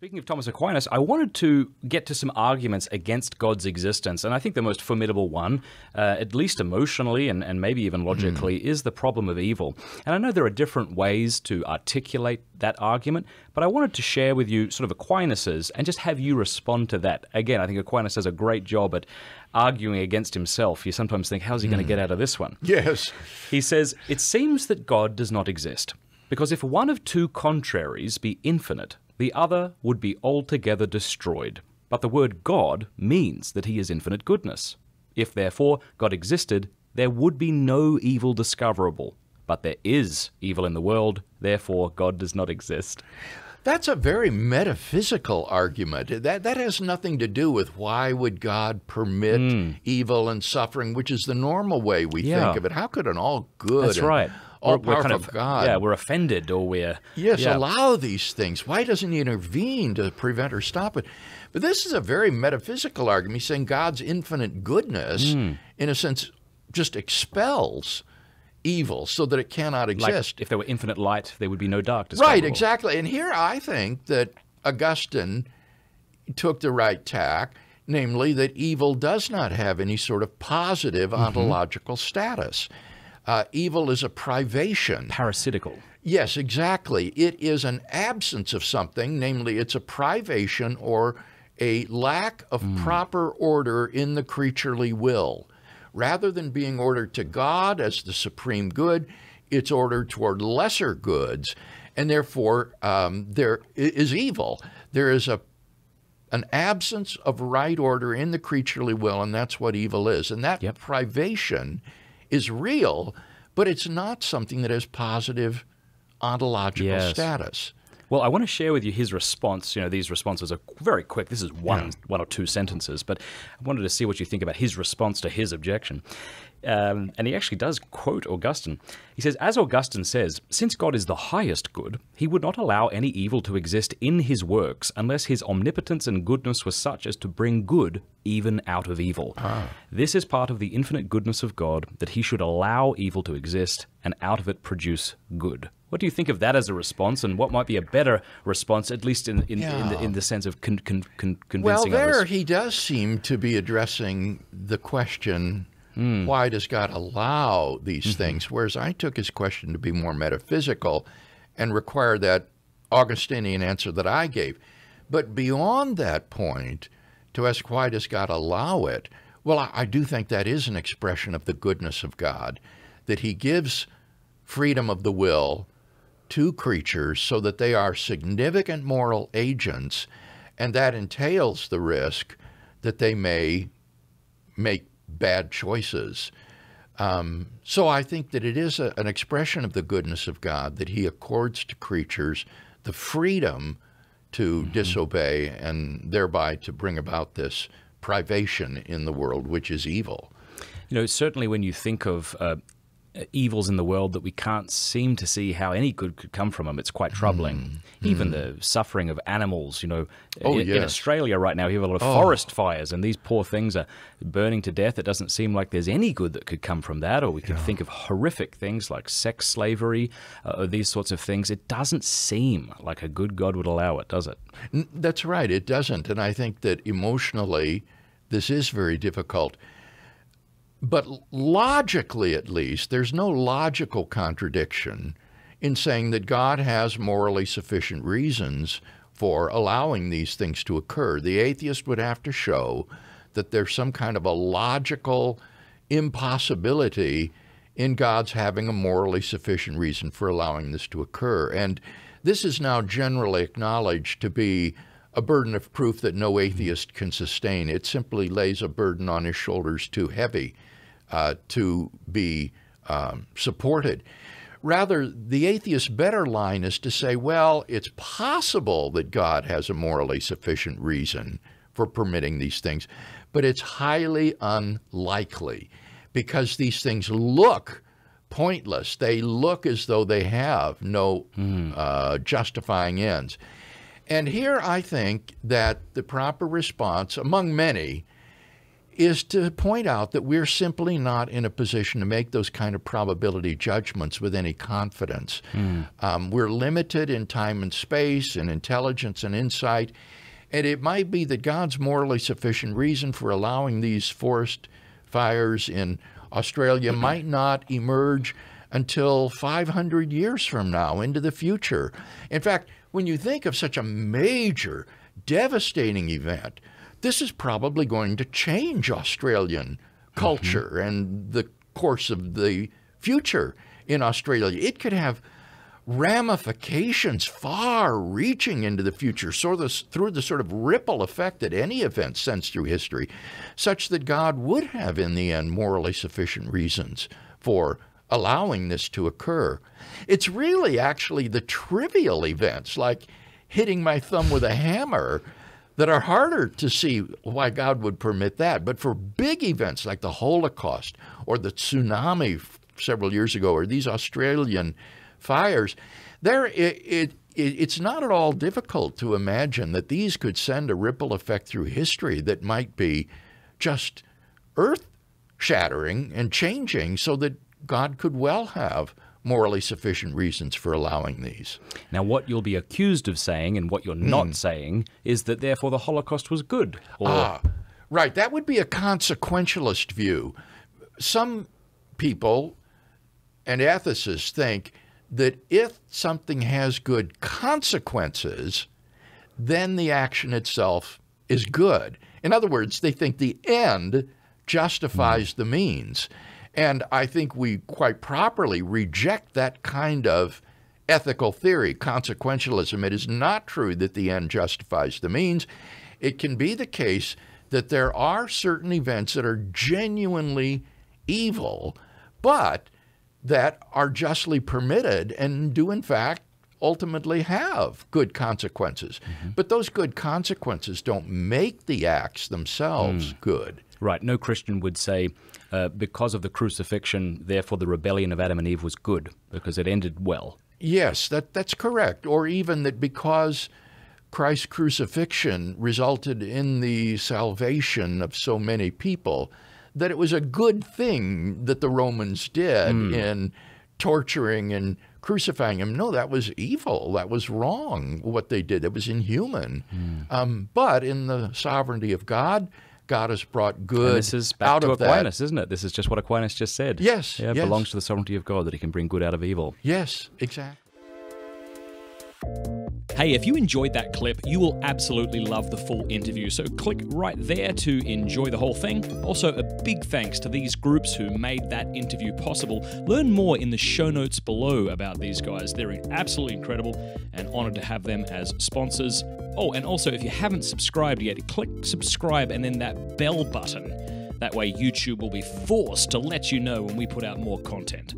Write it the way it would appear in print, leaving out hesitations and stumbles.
Speaking of Thomas Aquinas, I wanted to get to some arguments against God's existence, and I think the most formidable one, at least emotionally and maybe even logically, is the problem of evil. And I know there are different ways to articulate that argument, but I wanted to share with you sort of Aquinas's and just have you respond to that. Again, I think Aquinas does a great job at arguing against himself. You sometimes think, how's he going to get out of this one? Yes. He says, "It seems that God does not exist, because if one of two contraries be infinite, the other would be altogether destroyed. But the word God means that he is infinite goodness. If, therefore, God existed, there would be no evil discoverable. But there is evil in the world, therefore God does not exist." That's a very metaphysical argument. That has nothing to do with why would God permit evil and suffering, which is the normal way we think of it. How could an all good That's right. all-powerful God... Yeah, we're offended or we're... Yes, allow these things. Why doesn't he intervene to prevent or stop it? But this is a very metaphysical argument. He's saying God's infinite goodness, in a sense, just expels evil so that it cannot exist. Like if there were infinite light, there would be no darkness. Right, exactly. And here I think that Augustine took the right tack, namely that evil does not have any sort of positive ontological status. Evil is a privation. Parasitical. Yes, exactly. It is an absence of something, namely it's a privation or a lack of proper order in the creaturely will. Rather than being ordered to God as the supreme good, it's ordered toward lesser goods, and therefore there is evil. There is an absence of right order in the creaturely will, and that's what evil is. And that privation is real, but it's not something that has positive ontological status. Well, I want to share with you his response. You know, these responses are very quick. This is one or two sentences, but I wanted to see what you think about his response to his objection. And he actually does quote Augustine. He says, "As Augustine says, since God is the highest good, he would not allow any evil to exist in his works unless his omnipotence and goodness were such as to bring good even out of evil. This is part of the infinite goodness of God, that he should allow evil to exist and out of it produce good." What do you think of that as a response, and what might be a better response, at least in the sense of convincing Well, there others? he does seem to be addressing the question, why does God allow these things? Whereas I took his question to be more metaphysical and require that Augustinian answer that I gave. But beyond that point, to ask why does God allow it, well, I do think that is an expression of the goodness of God, that he gives freedom of the will to creatures so that they are significant moral agents, and that entails the risk that they may make bad choices. So I think that it is an expression of the goodness of God that he accords to creatures the freedom to disobey and thereby to bring about this privation in the world, which is evil. You know, certainly when you think of evils in the world that we can't seem to see how any good could come from them, it's quite troubling. Even the suffering of animals, you know. In Australia right now, you have a lot of forest fires, and these poor things are burning to death. It doesn't seem like there's any good that could come from that, or we can think of horrific things like sex slavery, or these sorts of things. It doesn't seem like a good God would allow it, does it? That's right, it doesn't. And I think that emotionally, this is very difficult. But logically, at least, there's no logical contradiction in saying that God has morally sufficient reasons for allowing these things to occur. The atheist would have to show that there's some kind of a logical impossibility in God's having a morally sufficient reason for allowing this to occur. And this is now generally acknowledged to be a burden of proof that no atheist can sustain. It simply lays a burden on his shoulders too heavy to be supported. Rather, the atheist's better line is to say, well, it's possible that God has a morally sufficient reason for permitting these things, but it's highly unlikely because these things look pointless. They look as though they have no justifying ends. And here I think that the proper response, among many, is to point out that we're simply not in a position to make those kind of probability judgments with any confidence. We're limited in time and space, and intelligence and insight, and it might be that God's morally sufficient reason for allowing these forest fires in Australia might not emerge until 500 years from now into the future. In fact, when you think of such a major, devastating event, this is probably going to change Australian culture and the course of the future in Australia. It could have ramifications far-reaching into the future through the sort of ripple effect that any event sends through history, such that God would have, in the end, morally sufficient reasons for allowing this to occur. It's really actually the trivial events, like hitting my thumb with a hammer, that are harder to see why God would permit that. But for big events like the Holocaust or the tsunami several years ago or these Australian fires, it's not at all difficult to imagine that these could send a ripple effect through history that might be just earth-shattering and changing, so that God could well have morally sufficient reasons for allowing these. Now, what you'll be accused of saying, and what you're not saying, is that therefore the Holocaust was good. Right. That would be a consequentialist view. Some people and ethicists think that if something has good consequences, then the action itself is good. In other words, they think the end justifies the means. And I think we quite properly reject that kind of ethical theory, consequentialism. It is not true that the end justifies the means. It can be the case that there are certain events that are genuinely evil, but that are justly permitted and do, in fact, ultimately have good consequences. But those good consequences don't make the acts themselves good. Right. No Christian would say, because of the crucifixion, therefore the rebellion of Adam and Eve was good, because it ended well. Yes, that's correct. Or even that because Christ's crucifixion resulted in the salvation of so many people, that it was a good thing that the Romans did in torturing and crucifying him. No, that was evil. That was wrong, what they did. It was inhuman. But in the sovereignty of God, God has brought good out of that. And this is back to Aquinas, isn't it? This is just what Aquinas just said. Yes, It belongs to the sovereignty of God that he can bring good out of evil. Yes, exactly. Hey, if you enjoyed that clip, you will absolutely love the full interview, so click right there to enjoy the whole thing. Also, a big thanks to these groups who made that interview possible. Learn more in the show notes below about these guys. They're absolutely incredible, and honored to have them as sponsors. Oh, and also, if you haven't subscribed yet, click subscribe and then that bell button. That way YouTube will be forced to let you know when we put out more content.